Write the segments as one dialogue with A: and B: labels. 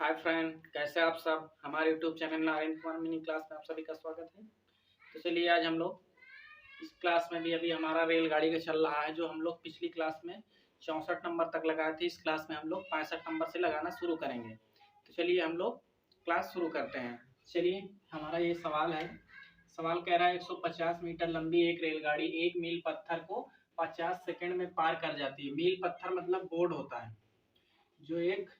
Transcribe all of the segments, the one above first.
A: Hi friend, कैसे आप सब। हमारे YouTube channel Narayan Kumar mini class में आप सभी का स्वागत है। तो चलिए आज हम लोग इस क्लास में भी अभी हमारा रेलगाड़ी का चल रहा है, जो हम लोग पिछली क्लास में 64 नंबर तक लगाए थे। इस क्लास में हम लोग 65 नंबर से लगाना शुरू करेंगे। तो चलिए हम लोग क्लास शुरू करते हैं। चलिए हमारा ये सवाल है। सवाल कह रहा है 150 मीटर लंबी एक रेलगाड़ी 1 मील पत्थर को 50 सेकंड में पार कर जाती है। मील पत्थर मतलब बोर्ड होता है, जो एक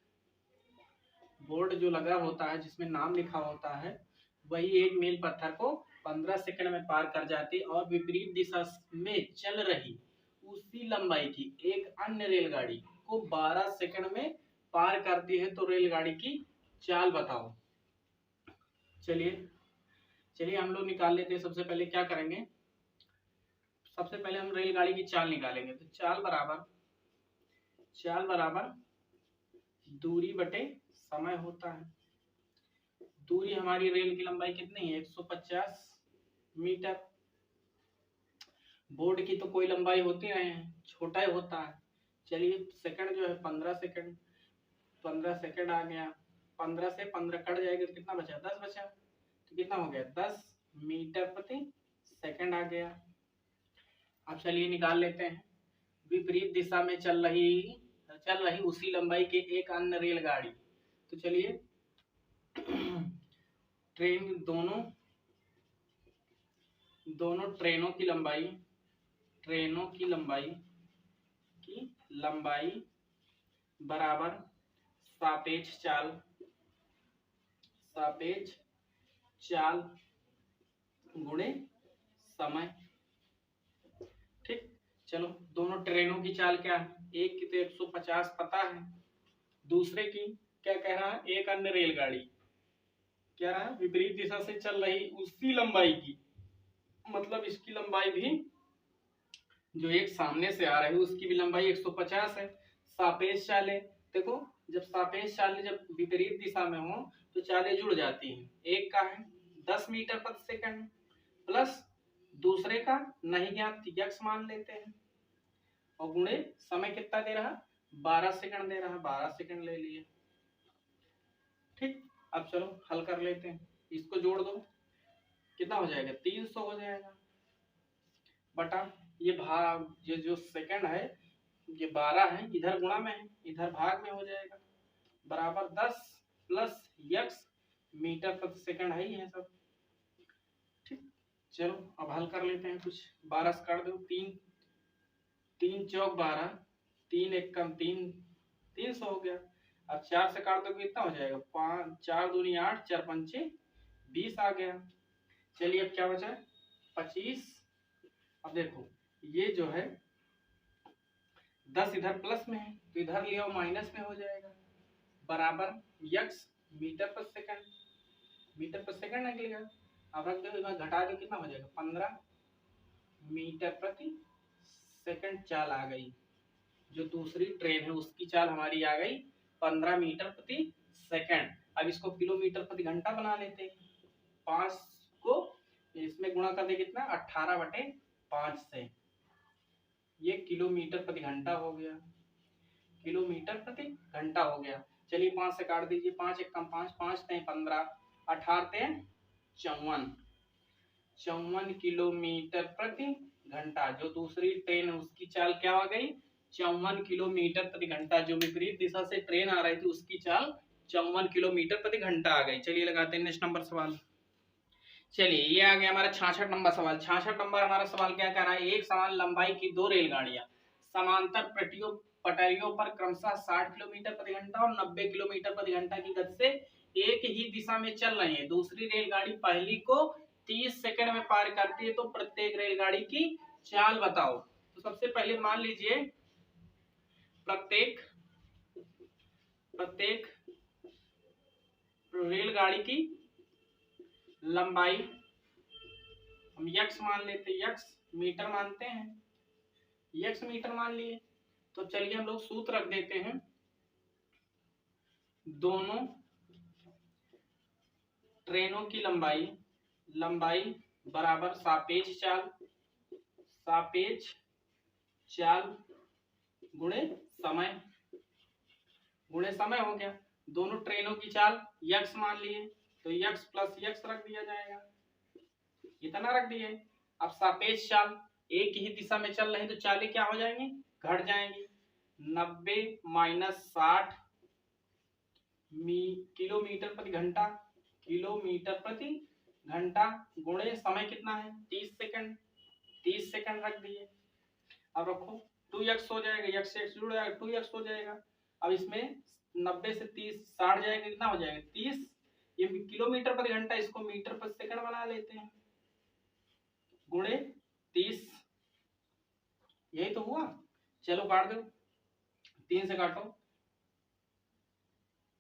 A: बोर्ड जो लगा होता है जिसमें नाम लिखा होता है, वही 1 मील पत्थर को 15 सेकंड में पार कर जाती और विपरीत दिशा में चल रही उसी लंबाई की एक अन्य रेलगाड़ी को 12 सेकंड में पार करती है। तो रेलगाड़ी की चाल बताओ। चलिए हम लोग निकाल लेते हैं। सबसे पहले क्या करेंगे, सबसे पहले हम रेलगाड़ी की चाल निकालेंगे। तो चाल बराबर दूरी बटे समय होता है। दूरी हमारी रेल की लंबाई कितनी है, 150 मीटर। बोर्ड की तो कोई लंबाई होती नहीं है, छोटा ही होता है। चलिए सेकंड जो है 15 सेकंड, 15 सेकंड आ गया। 15 से 15 कट जाएगा तो कितना बचा, 10 बचा। तो कितना हो गया, 10 मीटर प्रति सेकंड आ गया। अब चलिए निकाल लेते हैं। विपरीत दिशा में चल रही उसी लंबाई की एक अन्य रेलगाड़ी। तो चलिए ट्रेन दोनों ट्रेनों की लंबाई बराबर सापेक्ष चाल गुणे समय। ठीक, चलो दोनों ट्रेनों की चाल क्या है, एक की तो 150 पता है, दूसरे की क्या कह रहा है, एक अन्य रेलगाड़ी क्या रहा है, विपरीत दिशा से चल रही उसी लंबाई की, मतलब इसकी लंबाई भी जो एक सामने से आ रही है उसकी भी लंबाई 150 है। सापेक्ष चालें देखो, जब सापेक्ष चालें जब विपरीत दिशा में हो तो चालें जुड़ जाती हैं। एक का है 10 मीटर प्रति सेकंड प्लस दूसरे का नहीं ज्ञात यक्स मान लेते हैं, और गुणे समय कितना दे रहा, 12 सेकंड दे रहा, 12 सेकंड ले लिए। ठीक, अब चलो हल कर लेते हैं। इसको जोड़ दो, कितना हो जाएगा, 300 हो जाएगा बटा ये भाग, ये जो सेकंड है ये 12 है, इधर गुणा में है इधर भाग में हो जाएगा, बराबर 10 प्लस यक्स मीटर प्रति सेकंड है ही है सब। ठीक, चलो अब हल कर लेते हैं कुछ। 12 से काट दो, 3 चौक 12, 3 एक कम 3, 300 हो गया। अब 4 से काट दो कितना हो जाएगा, 5 4 दूनी 8, 4 पंचे 20 आ गया। चलिए अब क्या बचा, 25। अब देखो ये जो है 10 इधर प्लस में है तो इधर ले आओ माइनस में हो जाएगा, बराबर यक्स मीटर पर सेकंड निकलेगा। अब रख दो, घटा दो कितना हो जाएगा, 15 मीटर प्रति सेकंड चाल आ गई। जो दूसरी ट्रेन है उसकी चाल हमारी आ गई 15 मीटर प्रति सेकंड। अब इसको किलोमीटर प्रति घंटा बना लेते हैं। 5 को इसमें गुणा कर दे कितना, 18/5 से, ये किलोमीटर प्रति घंटा हो गया, किलोमीटर प्रति घंटा हो गया। चलिए 5 से काट दीजिए, 5 एक कम 5, 5 3 15, 18 3 54 किलोमीटर प्रति घंटा। जो दूसरी ट्रेन है उसकी चाल क्या आ गई, 54 किलोमीटर प्रति घंटा। जो विपरीत दिशा से ट्रेन आ रही थी उसकी चाल 54 किलोमीटर प्रति घंटा आ गई। चलिए लगाते हैं नेक्स्ट नंबर सवाल। चलिए ये आ गया हमारा 66 नंबर सवाल। 66 नंबर हमारा सवाल क्या कह रहा है, एक समान लंबाई की दो रेलगाड़ियां समांतर पटरियों पर क्रमशः 60 किलोमीटर प्रति घंटा और 90 किलोमीटर प्रति घंटा की गति से एक ही दिशा में चल रही है। दूसरी रेलगाड़ी पहली को 30 सेकंड में पार करती है, तो प्रत्येक रेलगाड़ी की चाल बताओ। तो सबसे पहले मान लीजिए प्रत्येक रेलगाड़ी की लंबाई हम यक्स मान लेते हैं, यक्स मीटर मानते हैं, यक्स मीटर मान लिए। तो चलिए हम लोग सूत्र रख देते हैं, दोनों ट्रेनों की लंबाई बराबर सापेक्ष चाल गुणे समय हो गया। दोनों ट्रेनों की चाल यक्स मान लिए तो यक्स प्लस यक्स रख दिया जाएगा, इतना रख दिए। अब सापेक्ष चाल एक ही दिशा में चल रही तो चालें क्या हो जाएंगी, घट जाएंगी। 90 माइनस 60 किलोमीटर प्रति घंटा, किलोमीटर प्रति घंटा गुणे समय कितना है 30 सेकंड, 30 सेकंड रख दिए। अब रखो 2x हो जाएगा, x से x जुड़ जाएगा 2x हो जाएगा। अब इसमें 90 से 30 60 जाएगा, कितना हो जाएगा 30। ये किलोमीटर प्रति घंटा, इसको मीटर प्रति सेकंड बना लेते हैं, गुणे 30, यही तो हुआ। चलो काट दो, 3 से काटो,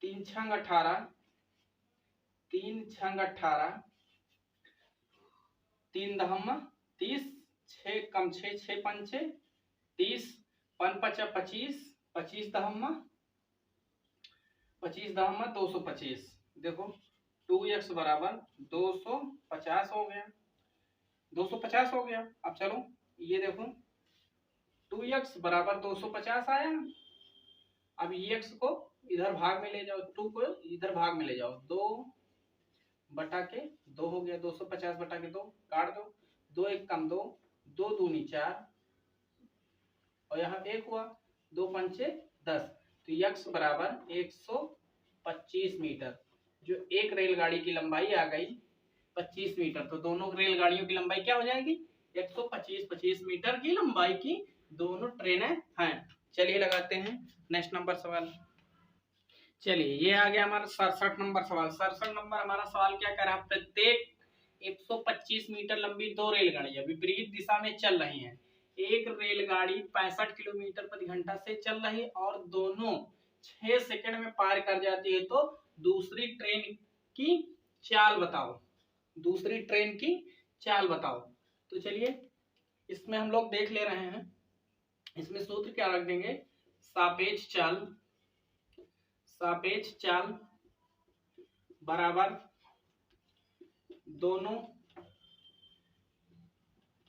A: 3 छंग 18, 3 छंग 18, 3 दहम 30, 6 कम 6, 6 पंचे 30, 5 पचा 25, 25 दहम 225। देखो 2x बराबर 250 हो गया, 250 हो गया। अब चलो ये देखो 2x बराबर 250 आया। अब x को इधर भाग में ले जाओ, 2 को इधर भाग में ले जाओ, 2 बटा के 2 हो गया, 250 बटा के 2 काट दो, 2 1 कम 2, 2 दूनी 4 और यहाँ 1 हुआ, 2 पंचे 10, तो x बराबर 125 मीटर। जो एक रेलगाड़ी की लंबाई आ गई 25 मीटर, तो दोनों रेलगाड़ियों की लंबाई क्या हो जाएगी 125 मीटर की लंबाई की दोनों ट्रेनें हैं। चलिए लगाते हैं नेक्स्ट नंबर सवाल। चलिए ये आ गया हमारा 67 नंबर सवाल। 67 नंबर हमारा सवाल क्या कर रहा है, प्रत्येक 125 मीटर लंबी दो रेलगाड़ियां विपरीत दिशा में चल रही हैं। एक रेलगाड़ी 65 किलोमीटर प्रति घंटा से चल रही और दोनों 6 सेकंड में पार कर जाती है, तो दूसरी ट्रेन की चाल बताओ, दूसरी ट्रेन की चाल बताओ। तो चलिए इसमें हम लोग देख ले रहे हैं, इसमें सूत्र क्या रख देंगे, सापेक्ष चाल, सापेक्ष चाल बराबर दोनों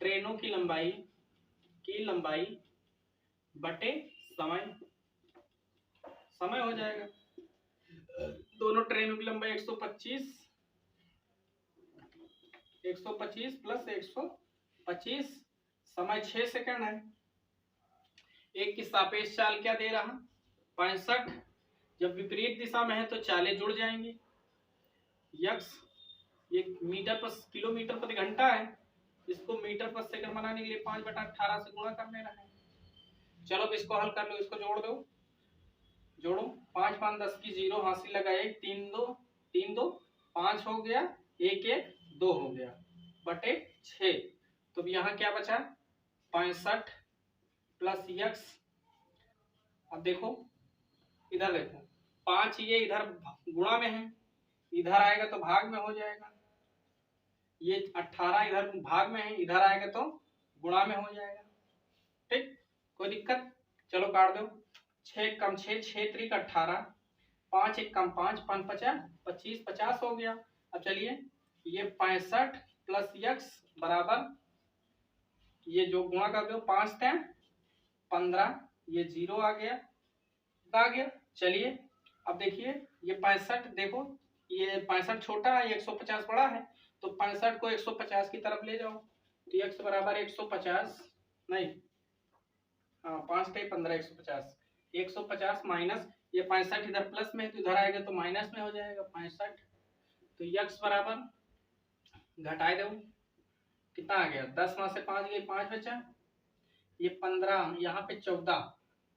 A: ट्रेनों की लंबाई बटे समय, समय हो जाएगा। दोनों ट्रेनों की लंबाई 125 प्लस 125, समय 6 सेकंड है। एक की सापेक्ष चाल क्या दे रहा 65, जब विपरीत दिशा में है तो चालें जुड़ जाएंगी। यक्स ये मीटर पर किलोमीटर प्रति घंटा है, इसको मीटर पर सेकंड बनाने के लिए 5/18 से गुणा करने रहे। चलो अब इसको हल कर लो, इसको जोड़ दो, जोड़ो 5 5 10 की 0, हासिल लगा 1, 3 2 5 हो गया, 1 1 2 हो गया बटे 6। तो यहाँ क्या बचा 65 प्लस यक्स। अब देखो इधर देखो 5 ये इधर गुणा में है, इधर आएगा तो भाग में हो जाएगा। ये 18 इधर भाग में है, इधर आएगा तो गुणा में हो जाएगा। ठीक, कोई दिक्कत। चलो काट दो, 6 कम 6, 6 त्रिक 18, 5 1 कम 5, 5 5 25, 50 हो गया। अब चलिए ये 65 प्लस यक्स बराबर ये जो गुणा कर दो 5 10 15, ये 0 आ गया। चलिए अब देखिए ये 65, देखो ये 65 छोटा है, 150 बड़ा है, तो 65 को 150 की तरफ ले जाओ, तो x बराबर 150 नहीं, हाँ 5 के 15 150 माइनस ये 65 इधर प्लस में है तो इधर आएगा तो माइनस में हो जाएगा 65, तो x बराबर घटाए दो, कितना आ गया 10 में से 5 गए 5 बचा, ये 15, यहाँ पे 14,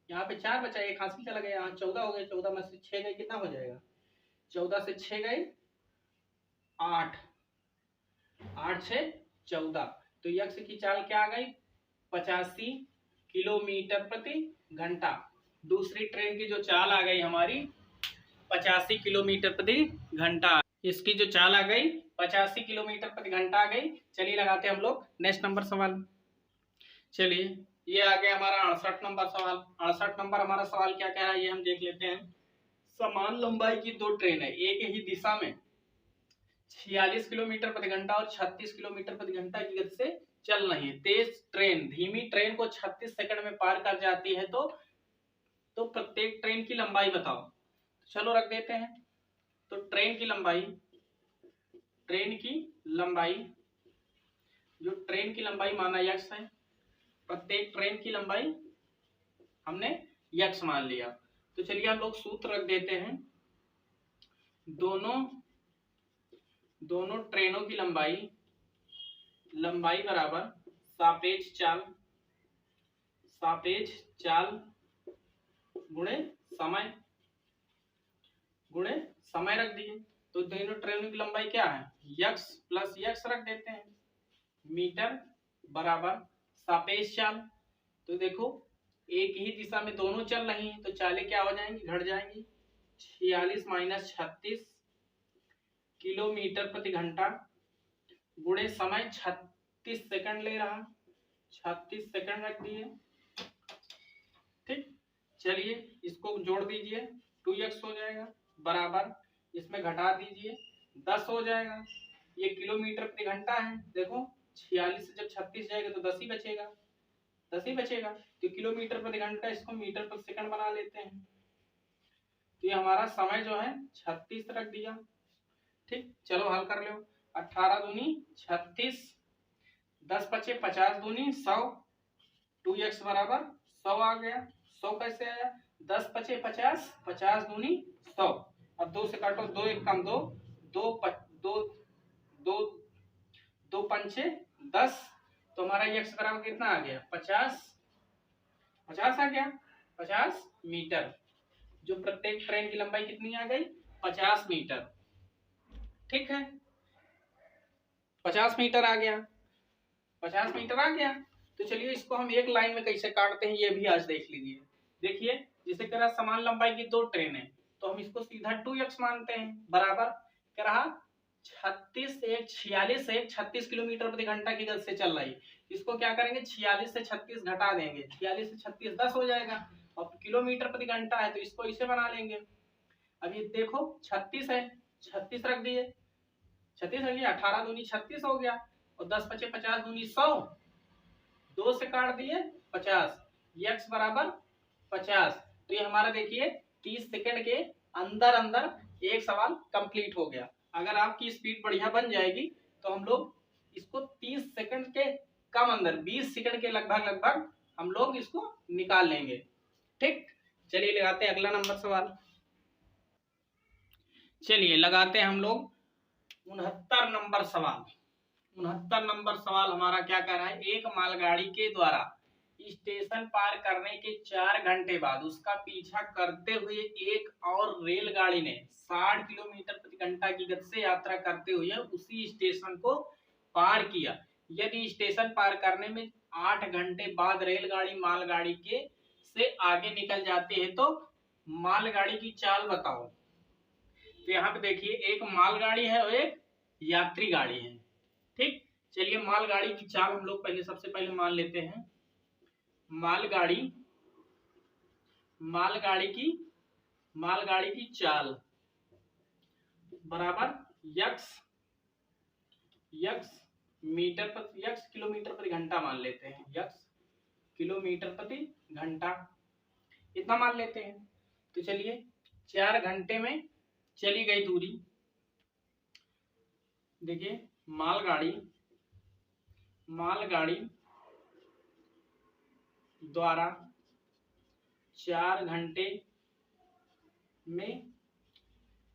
A: यहाँ पे 4 बचा, एक हासिल चला गया, यहाँ 14 हो गया, 14 में से 6 गए कितना हो जाएगा, 14 से 6 गए 8, 8 से 14, तो यक्स की चाल क्या आ गई 85 किलोमीटर प्रति घंटा। दूसरी ट्रेन की जो चाल आ गई हमारी 85 किलोमीटर प्रति घंटा, इसकी जो चाल आ गई 85 किलोमीटर प्रति घंटा आ गई। चलिए लगाते हैं हम लोग नेक्स्ट नंबर सवाल। चलिए ये आ गया हमारा 68 नंबर सवाल। 68 नंबर हमारा सवाल क्या कह रहा है ये हम देख लेते हैं। समान लंबाई की दो ट्रेन है, एक ही दिशा में 46 किलोमीटर प्रति घंटा और 36 किलोमीटर प्रति घंटा की गति से चल रही है। तेज ट्रेन धीमी ट्रेन को 36 सेकंड में पार कर जाती है, तो प्रत्येक ट्रेन की लंबाई बताओ। चलो रख देते हैं। तो ट्रेन की लंबाई जो ट्रेन की लंबाई माना यक्स है, प्रत्येक ट्रेन की लंबाई हमने यक्स मान लिया। तो चलिए हम लोग सूत्र रख देते हैं। दोनों ट्रेनों की लंबाई बराबर सापेक्ष चाल गुणे समय रख दिए। तो दोनों ट्रेनों की लंबाई क्या है, यक्स प्लस यक्स रख देते हैं। मीटर बराबर सापेक्ष चाल। तो देखो एक ही दिशा में दोनों चल रही हैं, तो चालें क्या हो जाएंगी, घट जाएंगी। 46 माइनस 36 किलोमीटर प्रति घंटा गुणे समय 36 सेकंड ले रहा, 36 सेकंड रख दिए। ठीक, चलिए इसको जोड़ दीजिए, 2x हो जाएगा बराबर, इसमें घटा दीजिए 10 हो जाएगा। ये किलोमीटर प्रति घंटा है। देखो 46 से जब 36 जाएगा तो 10 ही बचेगा। तो किलोमीटर प्रति घंटा, इसको मीटर प्रति सेकंड बना लेते हैं। तो ये हमारा समय जो है 36 रख दिया। ठीक, चलो हल कर लो। 18 दूनी 36, 10 बचे 50 दूनी 100, 2x बराबर 100 आ गया। 100 कैसे आया, 10 बचे 50, 50 दूनी 100। अब 2 से काटो, 2 1 कम 2, 2 पंचे 10। तो हमारा x बराबर कितना आ गया, 50 आ गया, 50 मीटर। जो प्रत्येक ट्रेन की लंबाई कितनी आ गई, 50 मीटर। ठीक है, 50 मीटर आ गया, 50 मीटर आ गया। तो चलिए इसको हम एक लाइन में कैसे काटते हैं ये भी आज देख लीजिए। देखिए जिसे कह रहा समान लंबाई की दो ट्रेन है, तो हम इसको सीधा 2x मानते हैं बराबर कह रहा 46 किलोमीटर प्रति घंटा की गति से चल रही। इसको क्या करेंगे, 46 से 36 घटा देंगे, 46 से 36 10 हो जाएगा। और किलोमीटर प्रति घंटा है तो इसको इसे बना लेंगे। अब ये देखो 36 है, 36 रख दिए, 36 रख दिया, 18 दूनी 36 हो गया, और 10 बचे 50 दूनी 100, 2 से काट दिए 50, x बराबर 50। तो ये हमारा देखिए 30 सेकंड के अंदर एक सवाल कंप्लीट हो गया। अगर आपकी स्पीड बढ़िया बन जाएगी तो हम लोग इसको 30 सेकंड के कम अंदर 20 सेकंड के लगभग हम लोग इसको निकाल लेंगे। ठीक, चलिए लगाते हैं अगला नंबर सवाल। चलिए लगाते हैं हम लोग 69 नंबर सवाल। 69 नंबर सवाल हमारा क्या कह रहा है, एक मालगाड़ी के द्वारा स्टेशन पार करने के 4 घंटे बाद उसका पीछा करते हुए एक और रेलगाड़ी ने 60 किलोमीटर प्रति घंटा की गति से यात्रा करते हुए उसी स्टेशन को पार किया। यदि स्टेशन पार करने में 8 घंटे बाद रेलगाड़ी मालगाड़ी के से आगे निकल जाती है तो मालगाड़ी की चाल बताओ। तो यहाँ पे देखिए एक मालगाड़ी है और एक यात्री गाड़ी है। ठीक, चलिए मालगाड़ी की चाल हम लोग पहले सबसे पहले मान लेते हैं। मालगाड़ी की चाल बराबर यक्स किलोमीटर प्रति घंटा मान लेते हैं, यक्स किलोमीटर प्रति घंटा इतना मान लेते हैं। तो चलिए 4 घंटे में चली गई दूरी, देखिए मालगाड़ी द्वारा 4 घंटे में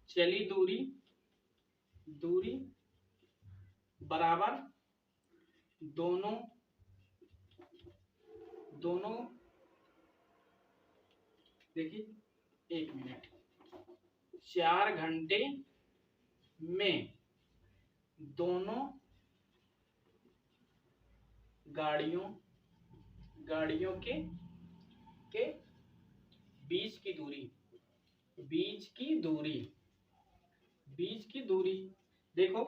A: चली दूरी बराबर दोनों देखिए 1 मिनट, 4 घंटे में दोनों गाड़ियों के बीच की दूरी देखो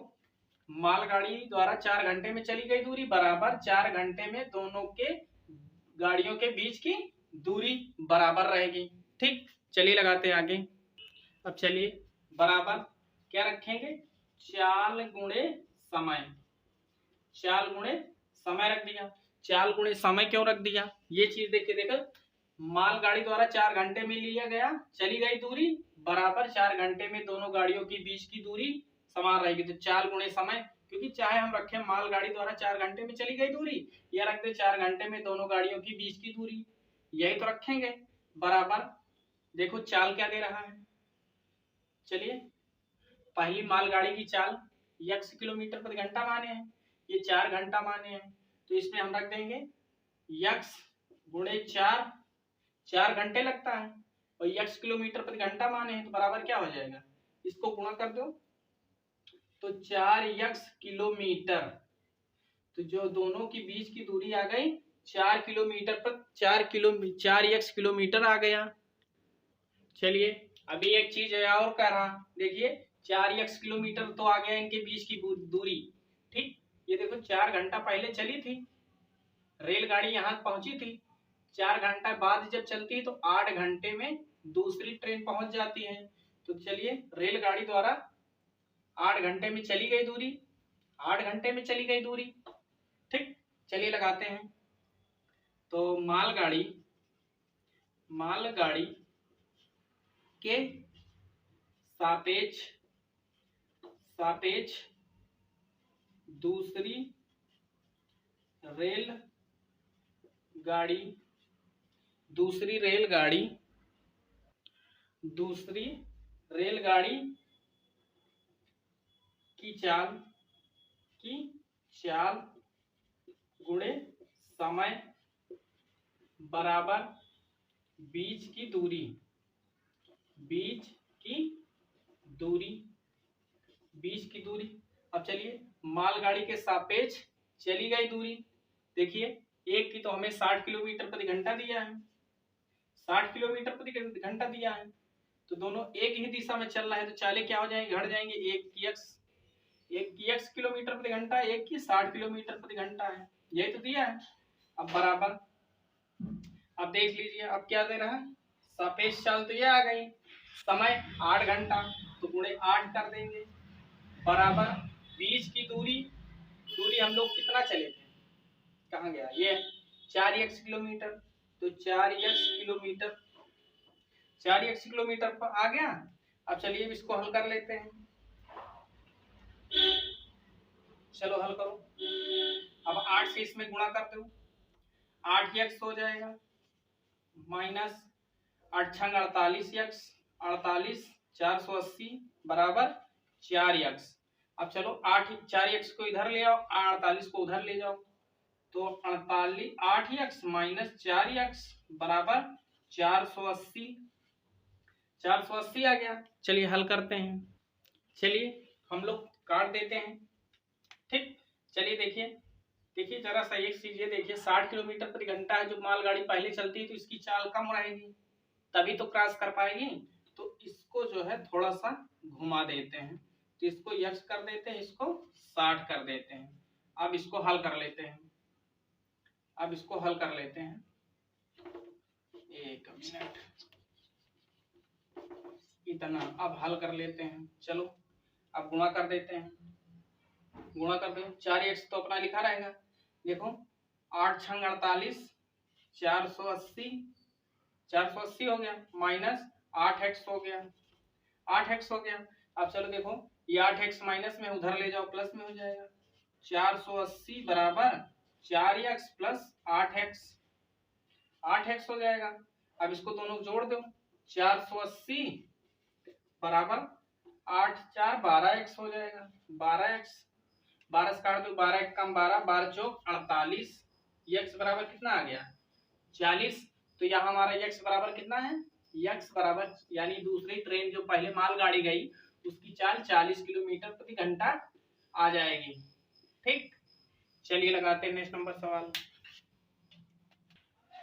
A: मालगाड़ी द्वारा 4 घंटे में चली गई दूरी बराबर 4 घंटे में दोनों के गाड़ियों के बीच की दूरी बराबर रहेगी। ठीक, चलिए लगाते हैं आगे। अब चलिए बराबर क्या रखेंगे, चाल गुणे समय रख दिया। चाल गुणे समय क्यों रख दिया, ये चीज देखिए, देखो मालगाड़ी द्वारा 4 घंटे में लिया गया चली गई दूरी बराबर 4 घंटे में दोनों गाड़ियों के बीच की दूरी समान रहेगी। तो चाल गुणे समय, क्योंकि चाहे हम रखें मालगाड़ी द्वारा 4 घंटे में चली गई दूरी या रख दे 4 घंटे में दोनों गाड़ियों के बीच की दूरी, यही तो रखेंगे। बराबर देखो चाल क्या दे रहा है, चलिए पहली मालगाड़ी की चाल x किलोमीटर प्रति घंटा माने हैं, ये 4 घंटा माने हैं, तो इसमें हम रख देंगे x गुणे 4 घंटे लगता है और x किलोमीटर प्रति घंटा माने हैं, तो बराबर क्या हो जाएगा, इसको गुणा कर दो तो 4x किलोमीटर, तो जो दोनों के बीच की दूरी आ गई 4 किलोमीटर पर 4x किलोमीटर आ गया। चलिए अभी एक चीज है और कह रहा, देखिए 4x किलोमीटर तो आ गया इनके बीच की दूरी, ठीक। ये देखो 4 घंटा पहले चली थी रेलगाड़ी, यहाँ पहुंची थी, 4 घंटा बाद जब चलती है तो 8 घंटे में दूसरी ट्रेन पहुंच जाती है। तो चलिए रेलगाड़ी द्वारा 8 घंटे में चली गई दूरी, 8 घंटे में चली गई दूरी, ठीक। चलिए लगाते हैं, तो मालगाड़ी के सापेक्ष दूसरी रेलगाड़ी की चाल गुणे समय बराबर बीच की दूरी। अब चलिए मालगाड़ी के सापेक्ष चली गई दूरी, देखिए एक की तो हमें 60 किलोमीटर प्रति घंटा दिया है, 60 किलोमीटर प्रति घंटा दिया है, तो दोनों एक ही दिशा में चल रहा है, तो चालें क्या हो जाएंगे, घट जाएंगे, एक की x किलोमीटर प्रति घंटा, एक की 60 किलोमीटर प्रति घंटा है, यही तो दिया है। अब बराबर, अब देख लीजिए अब क्या दे रहा है, सापेक्ष चाल तो ये आ गई, समय 8 घंटा तो गुणे 8 कर देंगे, बराबर बीच की दूरी हम लोग कितना चले थे, कहाँ गया ये 4x किलोमीटर, तो 4x किलोमीटर पर आ गया। अब चलिए इसको हल कर लेते हैं, चलो हल करो, अब 8 से इसमें गुणा कर दो, 8x हो जाएगा माइनस 8 छंग 48x, 48 480 बराबर 4x। अब चलो 4x को इधर ले आओ, 48 को उधर ले जाओ, तो 8x माइनस 4x बराबर 480 आ गया। चलिए हल करते हैं, चलिए हम लोग काट देते हैं, ठीक। चलिए देखिए जरा सा एक चीज ये देखिए, 60 किलोमीटर प्रति घंटा है जो मालगाड़ी पहले चलती है, तो इसकी चाल कम रहेगी तभी तो क्रॉस कर पाएगी, तो इसको जो है थोड़ा सा घुमा देते हैं, तो इसको x कर देते हैं, इसको 60 कर देते हैं। अब इसको हल कर लेते हैं, एक मिनट इतना, अब हल कर लेते हैं, चलो अब गुणा कर देते हैं, 4x तो अपना लिखा रहेगा, देखो 8 छंग 48 480 हो गया, माइनस 8x हो गया, अब चलो देखो ये 8x माइनस में उधर ले जाओ, प्लस में हो जाएगा, 480 बराबर 4x प्लस 8x हो जाएगा। अब इसको दोनों जोड़ दो, 480 बराबर 8 4 12x हो जाएगा, 12x 12 से काट दो, 12 एक कम 12, 12 चौक 48, x बराबर कितना आ गया 40, तो यहाँ हमारा x बराबर कितना है, x बराबर यानी दूसरी ट्रेन जो पहले मालगाड़ी गई उसकी चाल 40 किलोमीटर प्रति घंटा आ जाएगी, ठीक। चलिए लगाते हैं नेक्स्ट नंबर सवाल,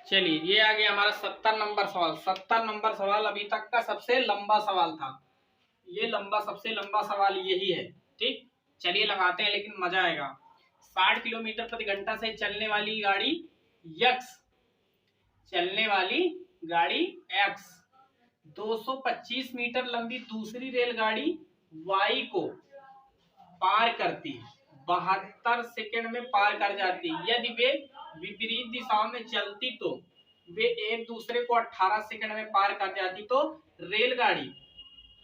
A: चलिए ये आ गया हमारा 70 नंबर सवाल। 70 नंबर सवाल अभी तक का सबसे लंबा सवाल था, ये सबसे लंबा सवाल यही है, ठीक। चलिए लगाते हैं, लेकिन मजा आएगा। 60 किलोमीटर प्रति घंटा से चलने वाली गाड़ी X 225 मीटर लंबी दूसरी रेलगाड़ी Y को पार करती है, 72 सेकंड में पार कर जाती है। यदि वे विपरीत दिशाओं में चलती तो वे एक दूसरे को 18 सेकंड में पार कर जाती, तो रेलगाड़ी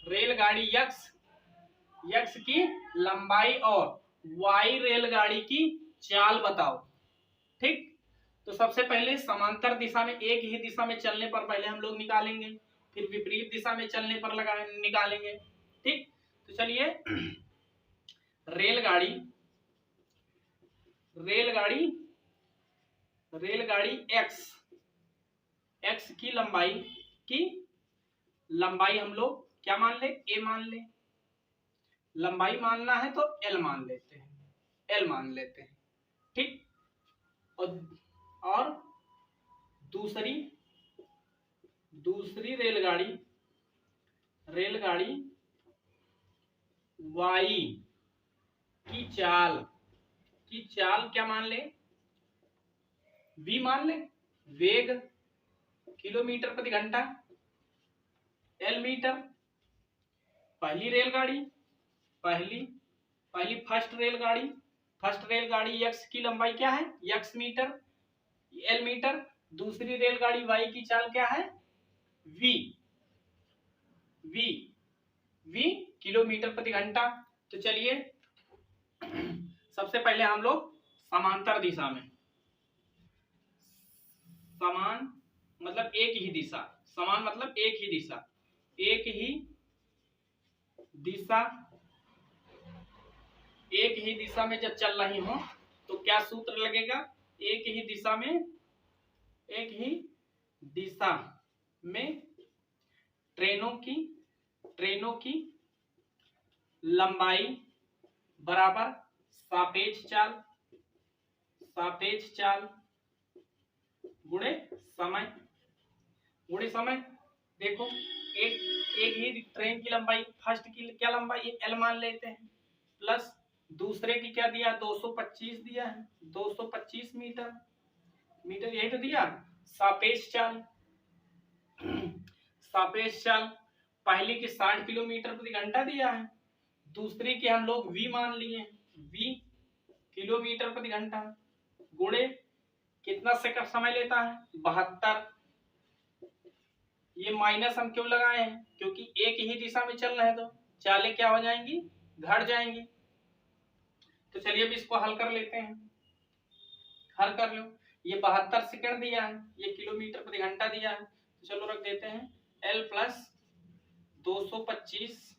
A: रेलगाड़ी यक्स की लंबाई और वाई रेलगाड़ी की चाल बताओ। ठीक, तो सबसे पहले समांतर दिशा में एक ही दिशा में चलने पर पहले हम लोग निकालेंगे, फिर विपरीत दिशा में चलने पर निकालेंगे। ठीक, तो चलिए रेलगाड़ी एक्स की लंबाई हम लोग क्या मान ले, ए मान ले। लंबाई मानना है तो एल मान लेते हैं। ठीक, और दूसरी रेलगाड़ी वाई की चाल क्या मान ले, वी मान ले। वेग किलोमीटर प्रति घंटा, एल मीटर। फर्स्ट रेलगाड़ी एक्स की लंबाई क्या है, एक्स मीटर, एल मीटर। दूसरी रेलगाड़ी वाई की चाल क्या है, वी किलोमीटर प्रति घंटा। तो चलिए सबसे पहले हम लोग समांतर दिशा में, समान मतलब एक ही दिशा, समान मतलब एक ही दिशा में जब चल रही हो तो क्या सूत्र लगेगा, एक ही दिशा में ट्रेनों की लंबाई बराबर सापेक्ष चाल गुणे समय। देखो एक ही ट्रेन की लंबाई, फर्स्ट की क्या लंबाई है, एल मान लेते हैं, प्लस दूसरे की क्या दिया, 225 दिया है, 225 मीटर, यही तो दिया। सापेक्ष चाल पहली की 60 किलोमीटर प्रति घंटा दिया है, दूसरी की हम लोग वी मान लिए, वी किलोमीटर प्रति घंटा, गुणे कितना सेकंड समय लेता है, 72। ये माइनस हम क्यों लगाए हैं, क्योंकि एक ही दिशा में चल रहे हैं तो चालें क्या हो जाएंगी, घट जाएंगी। तो चलिए अब इसको हल कर लेते हैं, हल कर लो। ये 72 सेकंड दिया है, ये किलोमीटर प्रति घंटा दिया है, तो चलो रख देते हैं L प्लस 225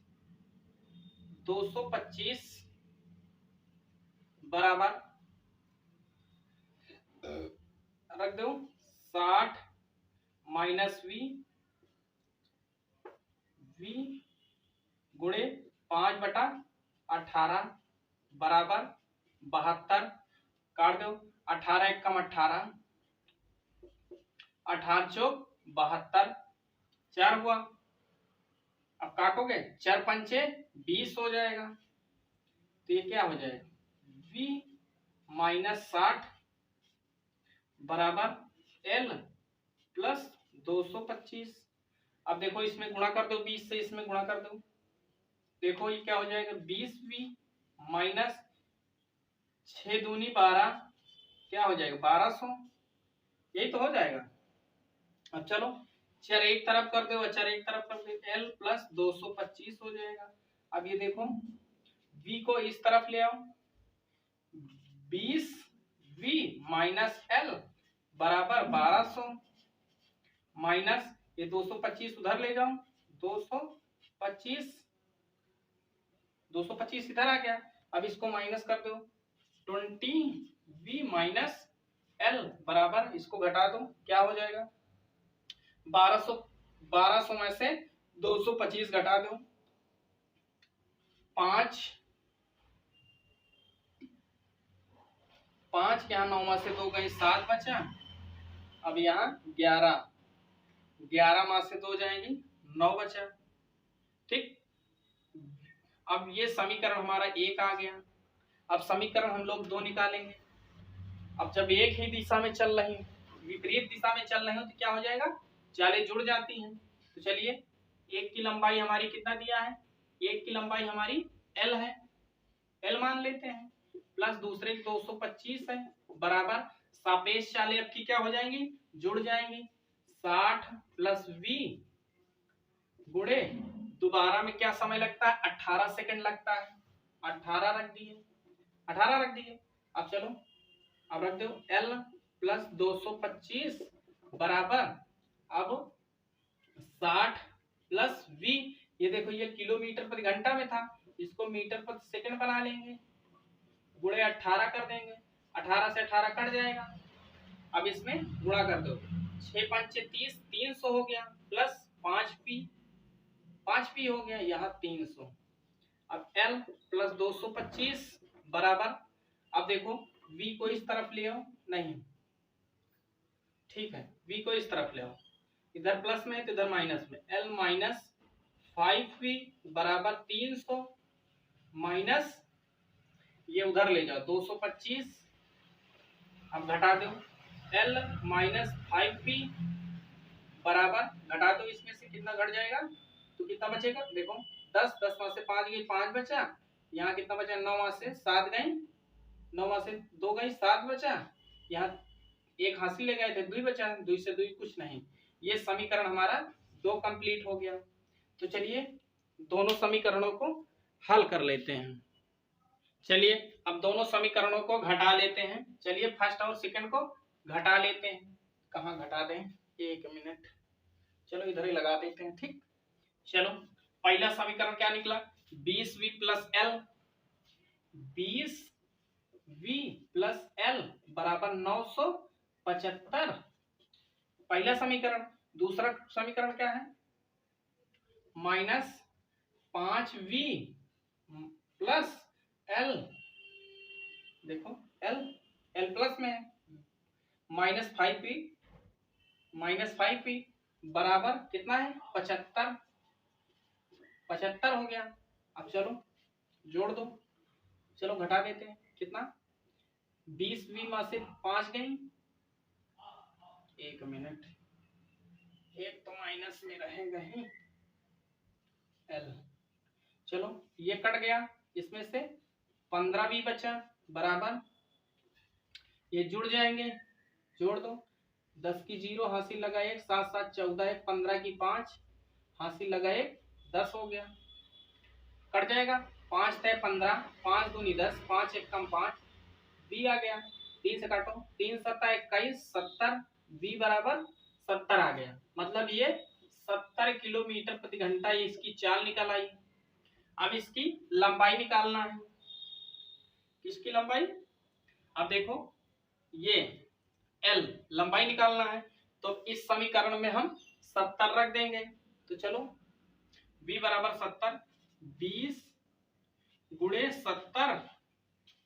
A: बराबर रख दो 60 माइनस वी गुणे 5/18 बराबर 72। काट दो, 18 एक कम 18, 18 चौक 72, 4 हुआ। अब काटोगे 4 पंचे 20 हो जाएगा, तो ये क्या हो जाएगा, v माइनस 60 बराबर L प्लस 225। अब देखो इसमें गुणा कर दो, 20 से इसमें गुणा कर दो, देखो ये क्या हो जाएगा, 20v माइनस 6 दूनी 12, क्या हो जाएगा 1200, यही तो हो जाएगा। अब चलो चर एक तरफ कर दो, चर एक तरफ कर दो, L प्लस 225 हो जाएगा। अब ये देखो v को इस तरफ ले आओ, 20v माइनस L बराबर 1200 माइनस ये 225 उधर ले जाओ, 225 इधर आ गया। अब इसको माइनस कर दो, 20v माइनस L बराबर, इसको घटा दो, क्या हो जाएगा 1200 में से 225 घटा दो, 5 के यहाँ 9 में से 2 गए 7 बचा, अब यहाँ 11 में से 2 जाएंगी 9 बचा। ठीक, अब ये समीकरण हमारा एक आ गया। अब समीकरण हम लोग 2 निकालेंगे। अब जब एक ही दिशा में चल रही, विपरीत दिशा में चल रहे हो तो क्या हो जाएगा, चालें जुड़ जाती हैं। तो चलिए एक की लंबाई हमारी कितना दिया है, एक की लंबाई हमारी L है, L मान लेते हैं, प्लस दूसरे की 225 है बराबर सापेक्ष चालें अब की क्या हो जाएंगी, जुड़ जाएंगी, 60 प्लस v गुणे दोबारा में क्या समय लगता है, 18 सेकंड लगता है। 18 रख दिए, 18 रख दिए। अब चलो अब रख दो L प्लस 225 बराबर अब 60 प्लस V। ये देखो ये किलोमीटर प्रति घंटा में था, इसको मीटर प्रति सेकंड बना लेंगे, गुणे 18 कर देंगे, 18 से 18 कट जाएगा। अब इसमें गुणा कर दो, 6 5 30, 300 हो गया, प्लस 5p हो गया, यहाँ 300। अब L प्लस 225 बराबर, अब देखो V को इस तरफ ले आओ, नहीं ठीक है, V को इस तरफ ले आओ, इधर प्लस में है तो इधर माइनस में, L माइनस 5v बराबर 300 माइनस ये उधर ले जाओ 225, अब घटा दो L माइनस 5p बराबर घटा दो, इसमें से कितना घट जाएगा तो कितना बचेगा, देखो 10 10 में से 5 गई 5 बचा, यहाँ कितना बचा 9 में से 7 गई, 9 में से 2 गई 7 बचा, यहाँ एक हासिल ले गए थे 2 बचा, 2 से 2 कुछ नहीं। ये समीकरण हमारा 2 कंप्लीट हो गया। तो चलिए दोनों समीकरणों को हल कर लेते हैं। चलिए अब दोनों समीकरणों को घटा लेते हैं। चलिए फर्स्ट और सेकंड को घटा लेते हैं। कहाँ घटा दें, 1 मिनट, चलो इधर ही लगा देते हैं। ठीक, चलो पहला समीकरण क्या निकला, 20v plus L, 20v plus L बराबर 975, पहला समीकरण। दूसरा समीकरण क्या है, माइनस 5v प्लस एल, देखो एल प्लस में है, माइनस 5p बराबर कितना है 75 हो गया। अब चलो जोड़ दो, चलो घटा देते हैं, कितना 20v में से 5 गई, 1 मिनट, एक तो माइनस में रहेगा ही एल, चलो ये कट गया, इसमें से 15v बचा बराबर, ये जुड़ जाएंगे, जोड़ दो, 10 की 0 हासिल लगा 1, 7 7 14, 1 15 की 5 हासिल लगा 1, 10 हो गया, कट जाएगा, 5 तय 15, 5 दूनी 10, 5 एक कम 5, b आ गया, 3 से काटो, 3 7 21, 70, b बराबर 70 आ गया। मतलब ये 70 किलोमीटर प्रति घंटा ये इसकी चाल निकल आई। अब इसकी लंबाई निकालना है, किसकी लंबाई, अब देखो ये L लंबाई निकालना है, तो इस समीकरण में हम 70 रख देंगे। तो चलो v बराबर 70, 20 गुणे 70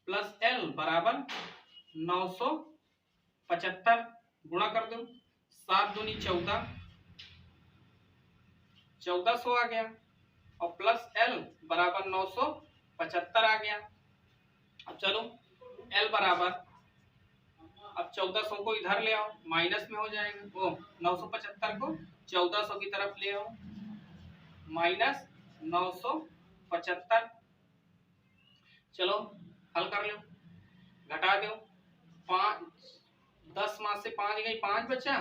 A: प्लस L बराबर 975, गुणा कर दो, 7 दूनी 14, 1400 आ गया, और प्लस L बराबर 975 आ गया। अब चलो L बराबर, अब 1400 को इधर ले आओ, माइनस में हो जाएगा, वो 975 को 1400 की तरफ ले आओ, माइनस 975, चलो हल कर लो, घटा दो, 10 में से 5 गई 5 बचा,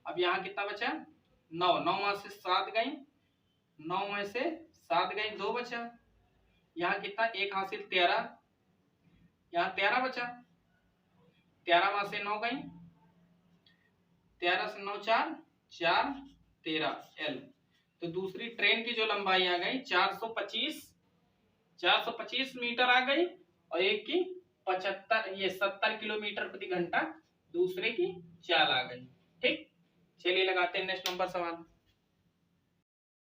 A: अब यहाँ कितना बचा 9, 9 में से 7 गई, 9 में से 7 गई 2 बचा, यहाँ कितना एक हासिल 13, यहाँ 13 बचा, 13 में से 9 गई, 13 से 9 4 4 13 L। तो दूसरी ट्रेन की जो लंबाई आ गई 425 मीटर आ गई, और एक की 75 ये 70 किलोमीटर प्रति घंटा दूसरे की चाल आ गई। ठीक, चलिए लगाते हैं नेक्स्ट नंबर सवाल।